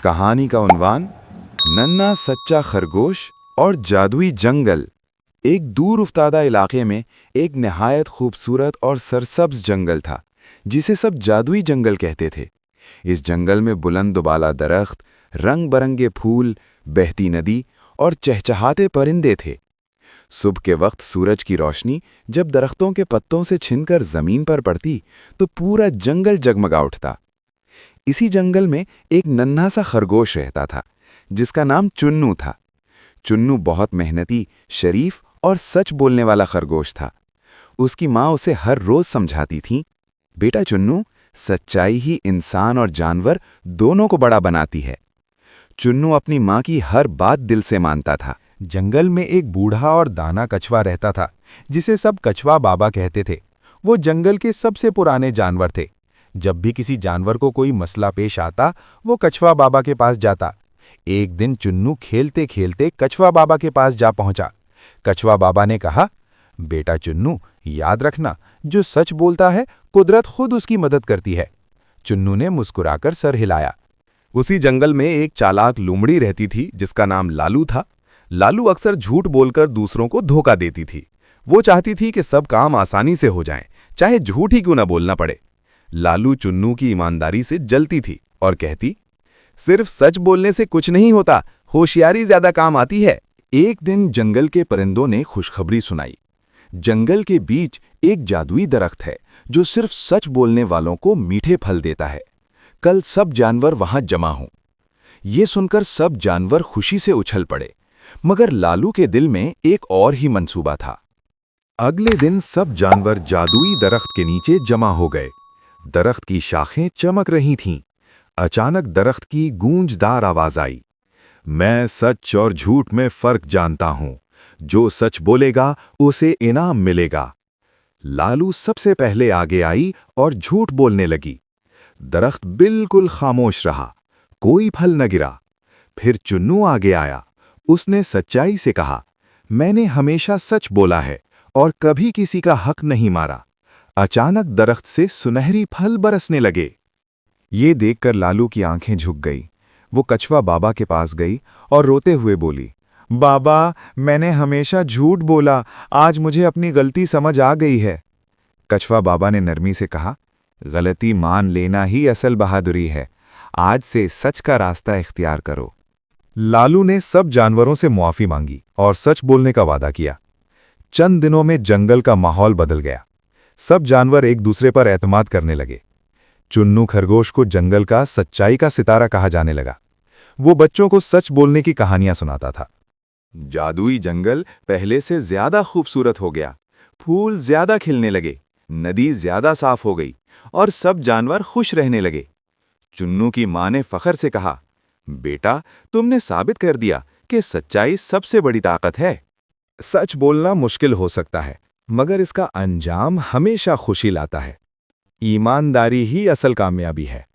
कहानी का उन्वान नन्हा सच्चा खरगोश और जादुई जंगल। एक दूर उफ्तादा इलाके में एक निहायत खूबसूरत और सरसब्ज जंगल था जिसे सब जादुई जंगल कहते थे। इस जंगल में बुलंद दुबाला दरख्त, रंग बरंगे फूल, बहती नदी और चहचहाते परिंदे थे। सुबह के वक्त सूरज की रोशनी जब दरख्तों के पत्तों से छिनकर जमीन पर पड़ती तो पूरा जंगल जगमगा उठता। इसी जंगल में एक नन्हा सा खरगोश रहता था जिसका नाम चुन्नू था। चुन्नू बहुत मेहनती, शरीफ और सच बोलने वाला खरगोश था। उसकी माँ उसे हर रोज समझाती थी, बेटा चुन्नू, सच्चाई ही इंसान और जानवर दोनों को बड़ा बनाती है। चुन्नू अपनी माँ की हर बात दिल से मानता था। जंगल में एक बूढ़ा और दाना कछुआ रहता था जिसे सब कछुआ बाबा कहते थे। वो जंगल के सबसे पुराने जानवर थे। जब भी किसी जानवर को कोई मसला पेश आता वो कछुआ बाबा के पास जाता। एक दिन चुन्नू खेलते खेलते कछुआ बाबा के पास जा पहुंचा। कछुआ बाबा ने कहा, बेटा चुन्नू, याद रखना, जो सच बोलता है कुदरत खुद उसकी मदद करती है। चुन्नू ने मुस्कुराकर सर हिलाया। उसी जंगल में एक चालाक लोमड़ी रहती थी जिसका नाम लालू था। लालू अक्सर झूठ बोलकर दूसरों को धोखा देती थी। वो चाहती थी कि सब काम आसानी से हो जाएं, चाहे झूठ ही क्यों न बोलना पड़े। लालू चुन्नू की ईमानदारी से जलती थी और कहती, सिर्फ सच बोलने से कुछ नहीं होता, होशियारी ज्यादा काम आती है। एक दिन जंगल के परिंदों ने खुशखबरी सुनाई। जंगल के बीच एक जादुई दरख्त है जो सिर्फ सच बोलने वालों को मीठे फल देता है। कल सब जानवर वहां जमा हों। ये सुनकर सब जानवर खुशी से उछल पड़े, मगर लालू के दिल में एक और ही मंसूबा था। अगले दिन सब जानवर जादुई दरख्त के नीचे जमा हो गए। दरख्त की शाखें चमक रही थीं। अचानक दरख्त की गूंजदार आवाज आई, मैं सच और झूठ में फर्क जानता हूं। जो सच बोलेगा उसे इनाम मिलेगा। लालू सबसे पहले आगे आई और झूठ बोलने लगी। दरख्त बिल्कुल खामोश रहा, कोई फल न गिरा। फिर चुन्नू आगे आया। उसने सच्चाई से कहा, मैंने हमेशा सच बोला है और कभी किसी का हक नहीं मारा। अचानक दरख्त से सुनहरी फल बरसने लगे। ये देखकर लालू की आंखें झुक गई। वो कछुआ बाबा के पास गई और रोते हुए बोली, बाबा, मैंने हमेशा झूठ बोला, आज मुझे अपनी गलती समझ आ गई है। कछुआ बाबा ने नरमी से कहा, गलती मान लेना ही असल बहादुरी है। आज से सच का रास्ता इख्तियार करो। लालू ने सब जानवरों से मुआफी मांगी और सच बोलने का वादा किया। चंद दिनों में जंगल का माहौल बदल गया। सब जानवर एक दूसरे पर एतमाद करने लगे। चुन्नू खरगोश को जंगल का सच्चाई का सितारा कहा जाने लगा। वो बच्चों को सच बोलने की कहानियां सुनाता था। जादुई जंगल पहले से ज्यादा खूबसूरत हो गया। फूल ज्यादा खिलने लगे, नदी ज्यादा साफ हो गई और सब जानवर खुश रहने लगे। चुन्नू की मां ने फख्र से कहा, बेटा, तुमने साबित कर दिया कि सच्चाई सबसे बड़ी ताकत है। सच बोलना मुश्किल हो सकता है, मगर इसका अंजाम हमेशा खुशी लाता है। ईमानदारी ही असल कामयाबी है।